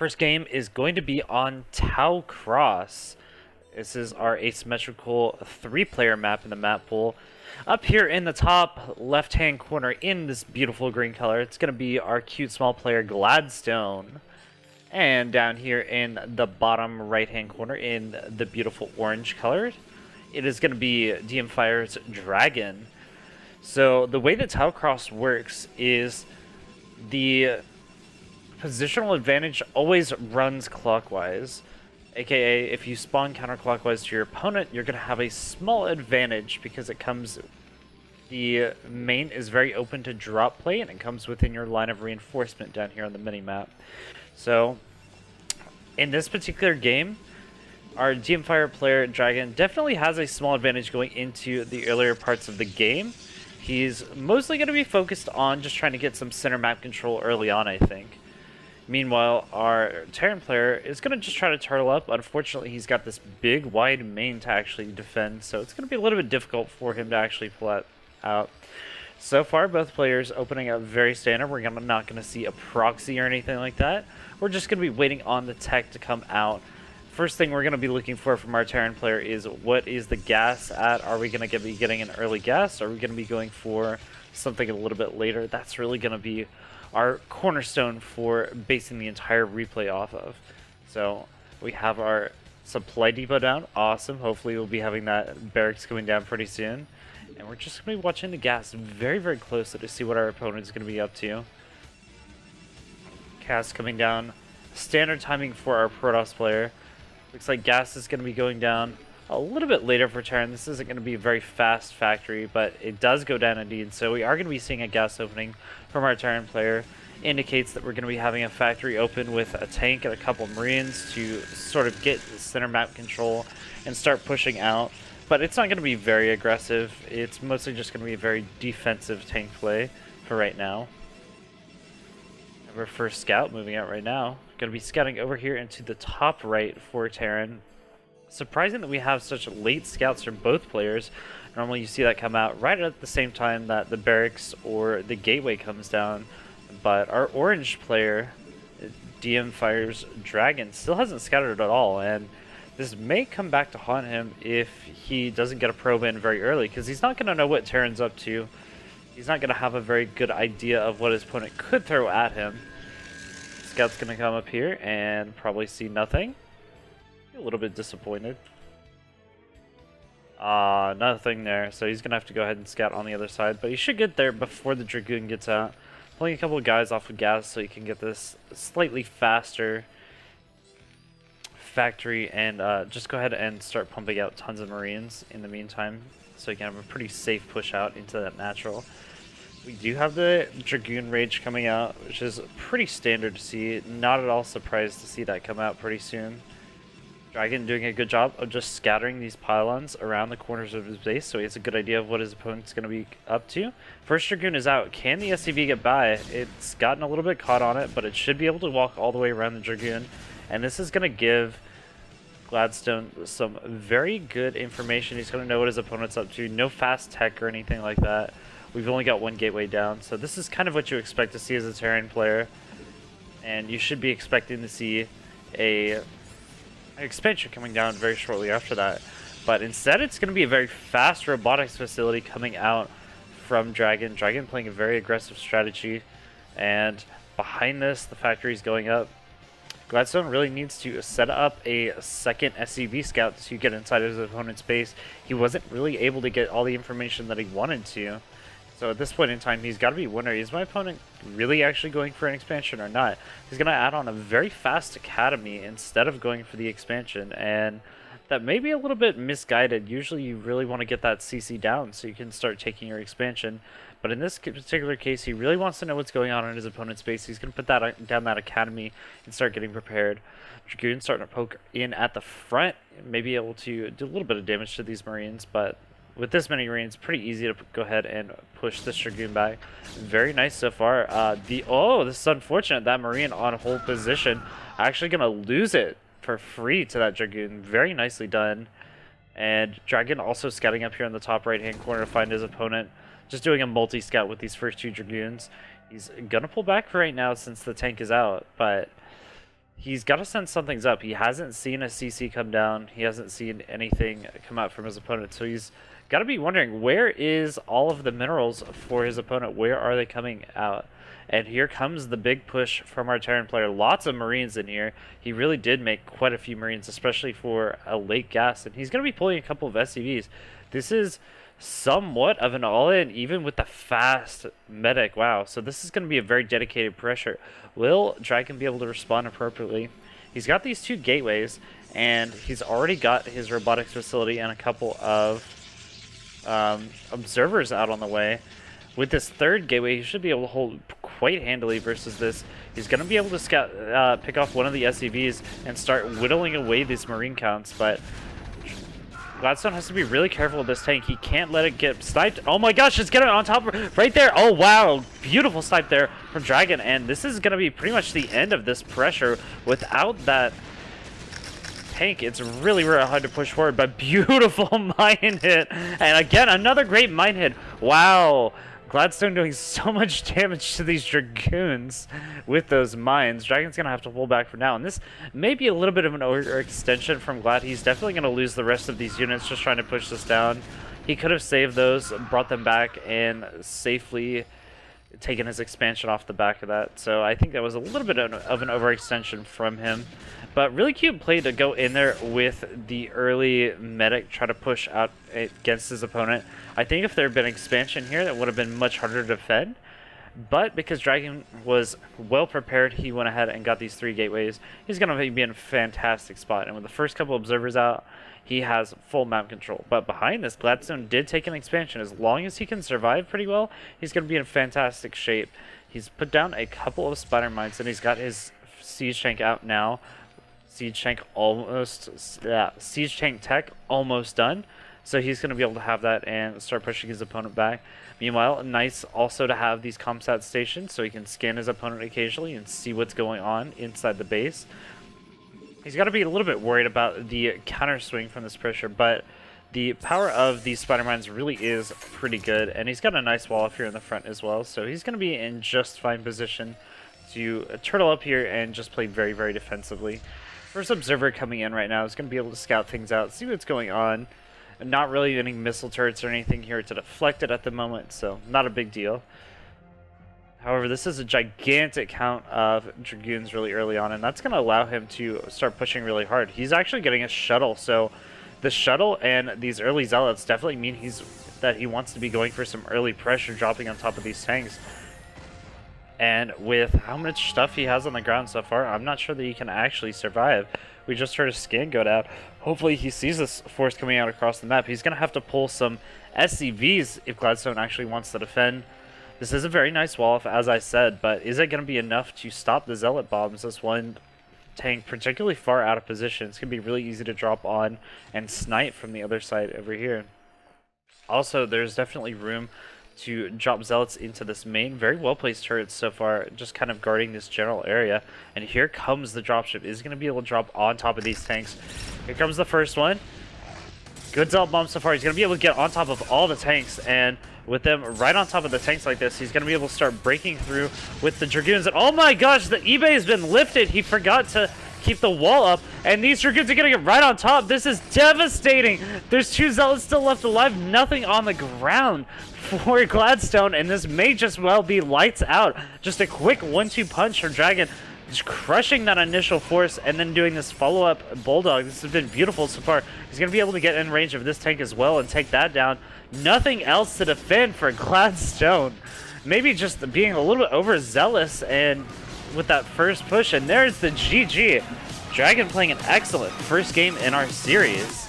First game is going to be on Tau Cross. This is our asymmetrical 3-player map in the map pool. Up here in the top left-hand corner in this beautiful green color, it's going to be our CuteSmall player Gladstone. And down here in the bottom right-hand corner in the beautiful orange color, it is going to be dM-fire's Dragon. So the way that Tau Cross works is the positional advantage always runs clockwise. AKA, if you spawn counterclockwise to your opponent, you're going to have a small advantage because the main is very open to drop play and it comes within your line of reinforcement down here on the mini-map. So, in this particular game, our dM-fire player Dragon definitely has a small advantage going into the earlier parts of the game. He's mostly going to be focused on just trying to get some center map control early on, I think. Meanwhile, our Terran player is going to just try to turtle up. Unfortunately, he's got this big, wide main to actually defend, so it's going to be a little bit difficult for him to actually pull that out. So far, both players opening up very standard. We're not going to see a proxy or anything like that. We're just going to be waiting on the tech to come out. First thing we're going to be looking for from our Terran player is what is the gas at? Are we going to be getting an early gas? Are we going to be going for something a little bit later? That's really going to be our cornerstone for basing the entire replay off of. So we have our supply depot down. Awesome. Hopefully we'll be having that barracks coming down pretty soon. And we're just going to be watching the gas very, very closely to see what our opponent is going to be up to. Gas coming down. Standard timing for our Protoss player. Looks like gas is going to be going down a little bit later for Terran. This isn't going to be a very fast factory, but it does go down indeed. So we are going to be seeing a gas opening from our Terran player. Indicates that we're going to be having a factory open with a tank and a couple Marines to sort of get center map control and start pushing out. But it's not going to be very aggressive. It's mostly just going to be a very defensive tank play for right now. Our first scout moving out right now. Going to be scouting over here into the top right for Terran. Surprising that we have such late scouts from both players. Normally you see that come out right at the same time that the barracks or the gateway comes down. But our orange player, dM-fire's Dragon, still hasn't scouted at all. And this may come back to haunt him if he doesn't get a probe in very early, because he's not going to know what Terran's up to. He's not going to have a very good idea of what his opponent could throw at him. Scout's going to come up here and probably see nothing. A little bit disappointed. Nothing there. So he's going to have to go ahead and scout on the other side. But he should get there before the Dragoon gets out. Pulling a couple of guys off of gas so he can get this slightly faster factory. And just go ahead and start pumping out tons of Marines in the meantime. So he can have a pretty safe push out into that natural. We do have the Dragoon Rage coming out, which is pretty standard to see. Not at all surprised to see that come out pretty soon. Dragon doing a good job of just scattering these pylons around the corners of his base, so he has a good idea of what his opponent's going to be up to. First Dragoon is out. Can the SCV get by? It's gotten a little bit caught on it, but it should be able to walk all the way around the Dragoon. And this is going to give Gladstone some very good information. He's going to know what his opponent's up to. No fast tech or anything like that. We've only got one gateway down, so this is kind of what you expect to see as a Terran player. And you should be expecting to see an expansion coming down very shortly after that. But instead, it's going to be a very fast robotics facility coming out from Dragon. Dragon playing a very aggressive strategy. And behind this, the factory's going up. Gladstone really needs to set up a second SCV scout to get inside his opponent's base. He wasn't really able to get all the information that he wanted to. So at this point in time, he's got to be wondering, is my opponent really actually going for an expansion or not? He's going to add on a very fast academy instead of going for the expansion, and that may be a little bit misguided. Usually you really want to get that CC down so you can start taking your expansion. But in this particular case, he really wants to know what's going on in his opponent's base. He's going to put that down that academy and start getting prepared. Dragoon starting to poke in at the front, may be able to do a little bit of damage to these Marines, but with this many Marines, pretty easy to go ahead and push this Dragoon back. Very nice so far. This is unfortunate. That Marine on hold position actually going to lose it for free to that Dragoon. Very nicely done. And Dragon also scouting up here in the top right-hand corner to find his opponent. Just doing a multi-scout with these first two Dragoons. He's going to pull back for right now since the tank is out, but he's got to sense something's up. He hasn't seen a CC come down. He hasn't seen anything come out from his opponent. So he's got to be wondering, where is all of the minerals for his opponent? Where are they coming out? And here comes the big push from our Terran player. Lots of Marines in here. He really did make quite a few Marines, especially for a late gas. And he's going to be pulling a couple of SCVs. This is somewhat of an all-in, even with the fast medic. Wow, so this is going to be a very dedicated pressure. Will Dragon be able to respond appropriately? He's got these 2 gateways, and he's already got his robotics facility and a couple of observers out on the way. With this 3rd gateway, he should be able to hold quite handily versus this. He's going to be able to scout, pick off one of the SCVs and start whittling away these Marine counts, but Gladstone has to be really careful with this tank. He can't let it get sniped. Oh my gosh, it's getting on top of right there. Oh wow, beautiful snipe there from Dragon, and this is going to be pretty much the end of this pressure. Without that tank, it's really, really hard to push forward, but beautiful mine hit. And again, another great mine hit. Wow. Gladstone doing so much damage to these Dragoons with those mines. Dragon's going to have to pull back for now. And this may be a little bit of an overextension from Glad. He's definitely going to lose the rest of these units just trying to push this down. He could have saved those, brought them back, and safely taken his expansion off the back of that. So I think that was a little bit of an overextension from him. But really cute play to go in there with the early medic, try to push out against his opponent. I think if there had been expansion here, that would have been much harder to defend. But because Dragon was well prepared, he went ahead and got these 3 gateways. He's going to be in a fantastic spot. And with the first couple observers out, he has full map control. But behind this, Gladstone did take an expansion. As long as he can survive pretty well, he's going to be in fantastic shape. He's put down a couple of spider mines, and he's got his siege tank out now. Siege tank siege tank tech almost done. So he's going to be able to have that and start pushing his opponent back. Meanwhile, nice also to have these ComSat stations so he can scan his opponent occasionally and see what's going on inside the base. He's got to be a little bit worried about the counter swing from this pressure, but the power of these spider mines really is pretty good. And he's got a nice wall up here in the front as well. So he's going to be in just fine position to turtle up here and just play very, very defensively. First observer coming in right now is going to be able to scout things out, see what's going on. Not really any missile turrets or anything here to deflect it at the moment, so not a big deal. However, this is a gigantic count of Dragoons really early on, and that's going to allow him to start pushing really hard. He's actually getting a shuttle, so the shuttle and these early zealots definitely mean that he wants to be going for some early pressure dropping on top of these tanks. And with how much stuff he has on the ground so far, I'm not sure that he can actually survive. We just heard a scan go down. Hopefully he sees this force coming out across the map. He's going to have to pull some SCVs if Gladstone actually wants to defend. This is a very nice wall, as I said, but is it going to be enough to stop the Zealot bombs? This one tank particularly far out of position. It's going to be really easy to drop on and snipe from the other side over here. Also, there's definitely room to drop Zealots into this main. Very well placed turrets so far, just kind of guarding this general area. And here comes the dropship. Is going to be able to drop on top of these tanks. Here comes the first one. Good Zealot bomb so far. He's going to be able to get on top of all the tanks, and with them right on top of the tanks like this, he's going to be able to start breaking through with the Dragoons. And oh my gosh, the eBay has been lifted. He forgot to keep the wall up, and these Dragoons are going to get right on top. This is devastating. There's 2 Zealots still left alive, nothing on the ground for Gladstone, and this may just well be lights out. Just a quick 1-2 punch from Dragon, just crushing that initial force and then doing this follow-up Bulldog. This has been beautiful so far. He's going to be able to get in range of this tank as well and take that down. Nothing else to defend for Gladstone. Maybe just being a little bit overzealous and with that first push, and there's the GG. Dragon playing an excellent first game in our series.